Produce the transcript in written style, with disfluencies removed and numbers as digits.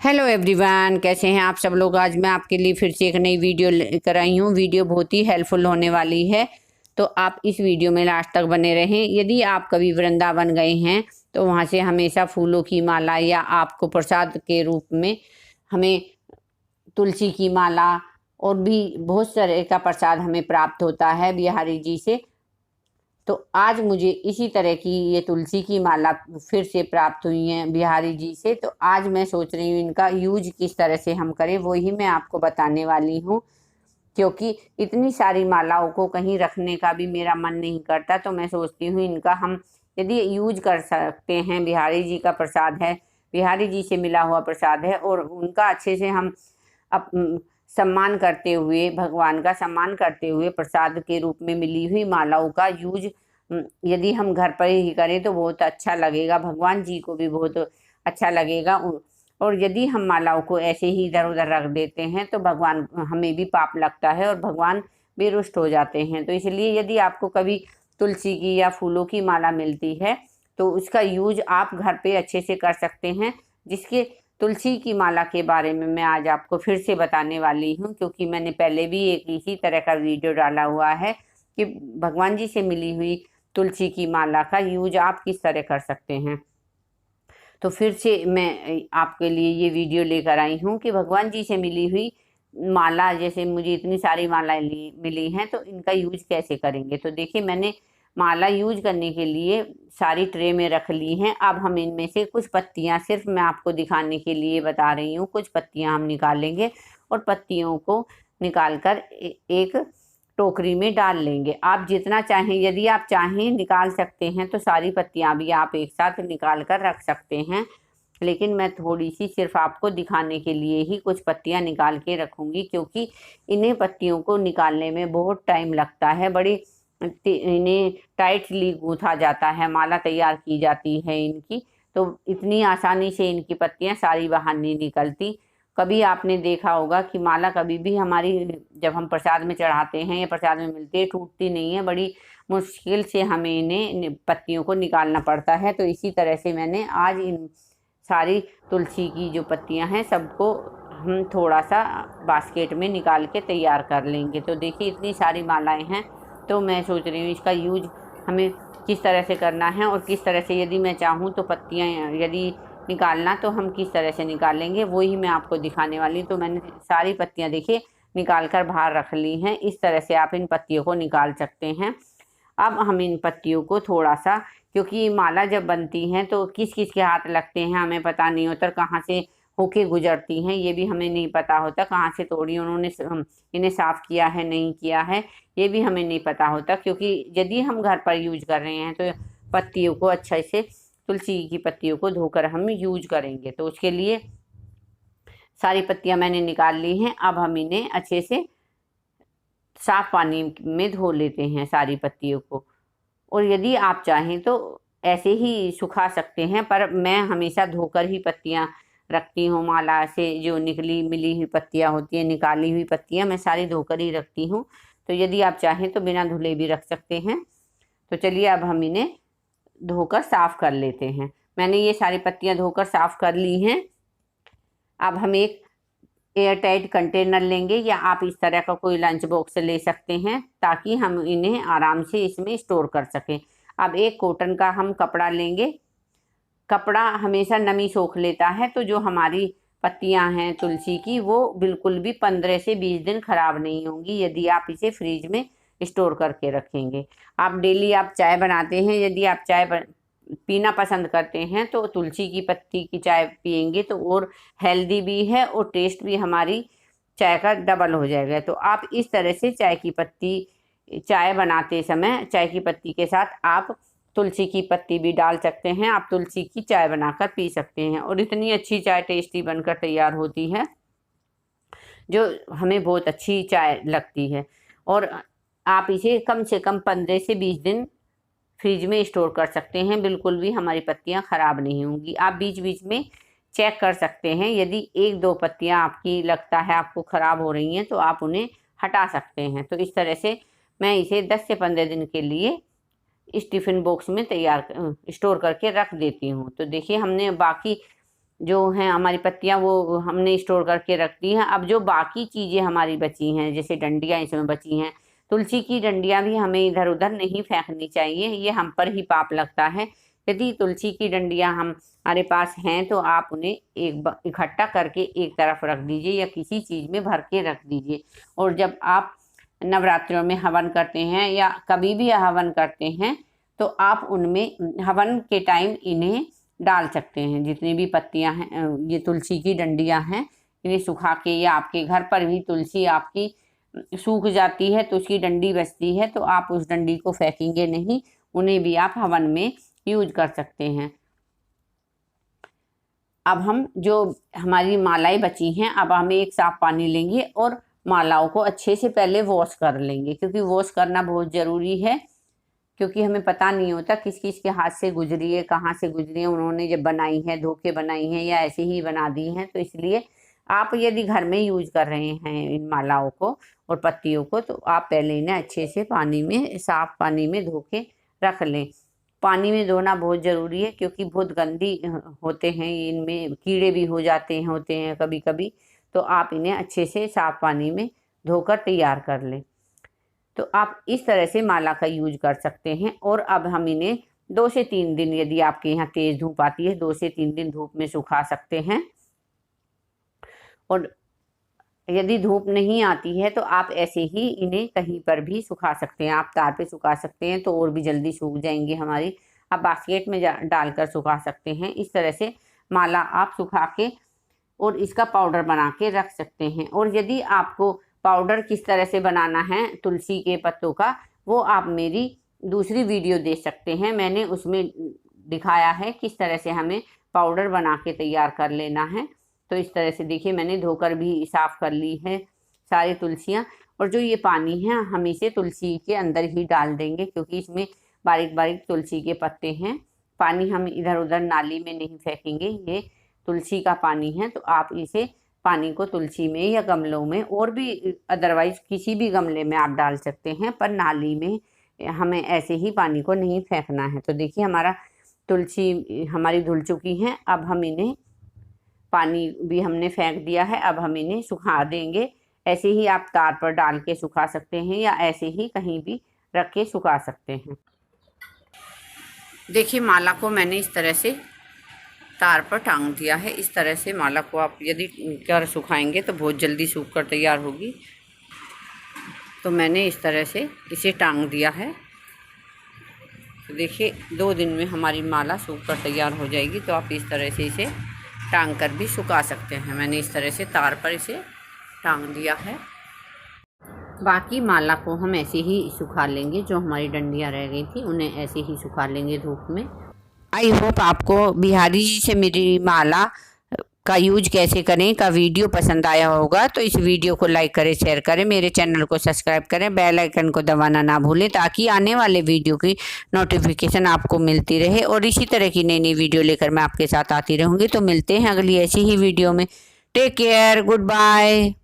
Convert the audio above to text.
Hello everyone, कैसे हैं आप सब लोग। आज मैं आपके लिए फिर से एक नई वीडियो लेकर आई हूँ। वीडियो बहुत ही हेल्पफुल होने वाली है, तो आप इस वीडियो में लास्ट तक बने रहें। यदि आप कभी वृंदावन गए हैं तो वहाँ से हमेशा फूलों की माला या आपको प्रसाद के रूप में हमें तुलसी की माला और भी बहुत सारे का प्रसाद हमें प्राप्त होता है बिहारी जी से। तो आज मुझे इसी तरह की ये तुलसी की माला फिर से प्राप्त हुई है बिहारी जी से। तो आज मैं सोच रही हूँ इनका यूज किस तरह से हम करें, वो ही मैं आपको बताने वाली हूँ। क्योंकि इतनी सारी मालाओं को कहीं रखने का भी मेरा मन नहीं करता, तो मैं सोचती हूँ इनका हम यदि यूज कर सकते हैं। बिहारी जी का प्रसाद है, बिहारी जी से मिला हुआ प्रसाद है, और उनका अच्छे से हम सम्मान करते हुए, भगवान का सम्मान करते हुए प्रसाद के रूप में मिली हुई मालाओं का यूज यदि हम घर पर ही करें तो बहुत अच्छा लगेगा, भगवान जी को भी बहुत अच्छा लगेगा। और यदि हम मालाओं को ऐसे ही इधर उधर रख देते हैं तो भगवान हमें भी पाप लगता है और भगवान भी रुष्ट हो जाते हैं। तो इसलिए यदि आपको कभी तुलसी की या फूलों की माला मिलती है तो उसका यूज आप घर पे अच्छे से कर सकते हैं। जिसके तुलसी की माला के बारे में मैं आज आपको फिर से बताने वाली हूँ, क्योंकि मैंने पहले भी एक इसी तरह का वीडियो डाला हुआ है कि भगवान जी से मिली हुई तुलसी की माला का यूज आप किस तरह कर सकते हैं। तो फिर से मैं आपके लिए ये वीडियो लेकर आई हूँ कि भगवान जी से मिली हुई माला, जैसे मुझे इतनी सारी मालाएं मिली हैं, तो इनका यूज कैसे करेंगे। तो देखिए, मैंने माला यूज करने के लिए सारी ट्रे में रख ली हैं। अब हम इनमें से कुछ पत्तियां, सिर्फ मैं आपको दिखाने के लिए बता रही हूँ, कुछ पत्तियां हम निकालेंगे और पत्तियों को निकाल कर एक टोकरी में डाल लेंगे। आप जितना चाहें, यदि आप चाहें निकाल सकते हैं तो सारी पत्तियां भी आप एक साथ निकाल कर रख सकते हैं, लेकिन मैं थोड़ी सी सिर्फ आपको दिखाने के लिए ही कुछ पत्तियां निकाल के रखूंगी, क्योंकि इन्हें पत्तियों को निकालने में बहुत टाइम लगता है। बड़ी इन्हें टाइटली गूंथा जाता है, माला तैयार की जाती है इनकी, तो इतनी आसानी से इनकी पत्तियां सारी बाहर नहीं निकलती। कभी आपने देखा होगा कि माला कभी भी हमारी, जब हम प्रसाद में चढ़ाते हैं या प्रसाद में मिलती है, टूटती नहीं है। बड़ी मुश्किल से हमें इन्हें पत्तियों को निकालना पड़ता है। तो इसी तरह से मैंने आज इन सारी तुलसी की जो पत्तियां हैं सबको हम थोड़ा सा बास्केट में निकाल के तैयार कर लेंगे। तो देखिए, इतनी सारी मालाएं हैं, तो मैं सोच रही हूँ इसका यूज हमें किस तरह से करना है और किस तरह से, यदि मैं चाहूँ तो पत्तियाँ यदि निकालना तो हम किस तरह से निकालेंगे, वो ही मैं आपको दिखाने वाली। तो मैंने सारी पत्तियाँ देखिए निकाल कर बाहर रख ली हैं। इस तरह से आप इन पत्तियों को निकाल सकते हैं। अब हम इन पत्तियों को थोड़ा सा, क्योंकि माला जब बनती हैं तो किस किस के हाथ लगते हैं हमें पता नहीं होता, कहाँ से होके गुजरती हैं ये भी हमें नहीं पता होता, कहाँ से तोड़ी उन्होंने इन्हें साफ किया है नहीं किया है ये भी हमें नहीं पता होता। क्योंकि यदि हम घर पर यूज कर रहे हैं तो पत्तियों को अच्छे से, तुलसी की पत्तियों को धोकर हम यूज करेंगे। तो उसके लिए सारी पत्तियां मैंने निकाल ली हैं। अब हम इन्हें अच्छे से साफ पानी में धो लेते हैं सारी पत्तियों को। और यदि आप चाहें तो ऐसे ही सुखा सकते हैं, पर मैं हमेशा धोकर ही पत्तियां रखती हूँ। माला से जो निकली मिली हुई पत्तियां होती हैं, निकाली हुई पत्तियां मैं सारी धोकर ही रखती हूँ। तो यदि आप चाहें तो बिना धुले भी रख सकते हैं। तो चलिए, अब हम इन्हें धोकर साफ कर लेते हैं। मैंने ये सारी पत्तियां धोकर साफ कर ली हैं। अब हम एक एयर टाइट कंटेनर लेंगे, या आप इस तरह का कोई लंच बॉक्स ले सकते हैं, ताकि हम इन्हें आराम से इसमें स्टोर कर सकें। अब एक कॉटन का हम कपड़ा लेंगे। कपड़ा हमेशा नमी सोख लेता है, तो जो हमारी पत्तियां हैं तुलसी की, वो बिल्कुल भी 15 से 20 दिन खराब नहीं होंगी यदि आप इसे फ्रिज में स्टोर करके रखेंगे। आप डेली आप चाय बनाते हैं, यदि आप चाय पीना पसंद करते हैं तो तुलसी की पत्ती की चाय पियेंगे तो और हेल्दी भी है और टेस्ट भी हमारी चाय का डबल हो जाएगा। तो आप इस तरह से चाय की पत्ती, चाय बनाते समय चाय की पत्ती के साथ आप तुलसी की पत्ती भी डाल सकते हैं। आप तुलसी की चाय बनाकर पी सकते हैं और इतनी अच्छी चाय टेस्टी बनकर तैयार होती है, जो हमें बहुत अच्छी चाय लगती है। और आप इसे कम से कम 15 से 20 दिन फ्रिज में स्टोर कर सकते हैं, बिल्कुल भी हमारी पत्तियां खराब नहीं होंगी। आप बीच बीच में चेक कर सकते हैं, यदि एक दो पत्तियां आपकी लगता है आपको खराब हो रही हैं तो आप उन्हें हटा सकते हैं। तो इस तरह से मैं इसे 10 से 15 दिन के लिए इस टिफ़िन बॉक्स में तैयार स्टोर करके रख देती हूँ। तो देखिए, हमने बाकी जो हैं हमारी पत्तियां वो हमने स्टोर करके रख दी हैं। अब जो बाकी चीज़ें हमारी बची हैं, जैसे डंडियाँ इसमें बची हैं, तुलसी की डंडियाँ भी हमें इधर उधर नहीं फेंकनी चाहिए, ये हम पर ही पाप लगता है। यदि तुलसी की डंडियाँ हमारे पास हैं तो आप उन्हें इकट्ठा करके एक तरफ रख दीजिए या किसी चीज़ में भर के रख दीजिए। और जब आप नवरात्रों में हवन करते हैं या कभी भी हवन करते हैं तो आप उनमें हवन के टाइम इन्हें डाल सकते हैं। जितनी भी पत्तियां हैं, ये तुलसी की डंडियां हैं, इन्हें सुखा के, या आपके घर पर भी तुलसी आपकी सूख जाती है तो उसकी डंडी बचती है तो आप उस डंडी को फेंकेंगे नहीं, उन्हें भी आप हवन में यूज कर सकते हैं। अब हम जो हमारी मालाएं बची हैं, अब हम एक साफ पानी लेंगे और मालाओं को अच्छे से पहले वॉश कर लेंगे, क्योंकि वॉश करना बहुत ज़रूरी है, क्योंकि हमें पता नहीं होता किस किस के हाथ से गुजरी है, कहाँ से गुजरी है, उन्होंने जब बनाई है धो के बनाई है या ऐसे ही बना दी हैं। तो इसलिए आप यदि घर में यूज कर रहे हैं इन मालाओं को और पत्तियों को, तो आप पहले इन्हें अच्छे से पानी में, साफ पानी में धो के रख लें। पानी में धोना बहुत ज़रूरी है, क्योंकि बहुत गंदी होते हैं, इनमें कीड़े भी हो जाते होते हैं कभी कभी। तो आप इन्हें अच्छे से साफ पानी में धोकर तैयार कर लें। तो आप इस तरह से माला का यूज कर सकते हैं। और अब हम इन्हें 2 से 3 दिन, यदि आपके यहाँ तेज़ धूप आती है, 2 से 3 दिन धूप में सुखा सकते हैं। और यदि धूप नहीं आती है तो आप ऐसे ही इन्हें कहीं पर भी सुखा सकते हैं। आप तार पे सुखा सकते हैं तो और भी जल्दी सूख जाएंगी हमारी। आप बास्केट में डालकर सुखा सकते हैं। इस तरह से माला आप सुखा के और इसका पाउडर बना के रख सकते हैं। और यदि आपको पाउडर किस तरह से बनाना है तुलसी के पत्तों का, वो आप मेरी दूसरी वीडियो देख सकते हैं। मैंने उसमें दिखाया है किस तरह से हमें पाउडर बना के तैयार कर लेना है। तो इस तरह से देखिए, मैंने धोकर भी साफ़ कर ली है सारी तुलसियाँ। और जो ये पानी है हम इसे तुलसी के अंदर ही डाल देंगे, क्योंकि इसमें बारीक बारीक तुलसी के पत्ते हैं। पानी हम इधर उधर नाली में नहीं फेंकेंगे, ये तुलसी का पानी है। तो आप इसे पानी को तुलसी में या गमलों में, और भी अदरवाइज किसी भी गमले में आप डाल सकते हैं, पर नाली में हमें ऐसे ही पानी को नहीं फेंकना है। तो देखिए, हमारा तुलसी हमारी धुल चुकी हैं। अब हम इन्हें, पानी भी हमने फेंक दिया है, अब हम इन्हें सुखा देंगे। ऐसे ही आप तार पर डाल के सुखा सकते हैं या ऐसे ही कहीं भी रख के सुखा सकते हैं। देखिए, माला को मैंने इस तरह से तार पर टांग दिया है। इस तरह से माला को आप यदि कर सुखाएंगे तो बहुत जल्दी सूख कर तैयार होगी। तो मैंने इस तरह से इसे टांग दिया है। तो देखिए, 2 दिन में हमारी माला सूख कर तैयार हो जाएगी। तो आप इस तरह से इसे टांग कर भी सुखा सकते हैं। मैंने इस तरह से तार पर इसे टांग दिया है। बाकी माला को हम ऐसे ही सुखा लेंगे, जो हमारी डंडियां रह गई थी उन्हें ऐसे ही सुखा लेंगे धूप में। आई होप आपको बिहारी जी से मेरी माला का यूज कैसे करें का वीडियो पसंद आया होगा। तो इस वीडियो को लाइक करें, शेयर करें, मेरे चैनल को सब्सक्राइब करें, बेल आइकन को दबाना ना भूलें, ताकि आने वाले वीडियो की नोटिफिकेशन आपको मिलती रहे। और इसी तरह की नई नई वीडियो लेकर मैं आपके साथ आती रहूँगी। तो मिलते हैं अगली ऐसी ही वीडियो में। Take care, good bye.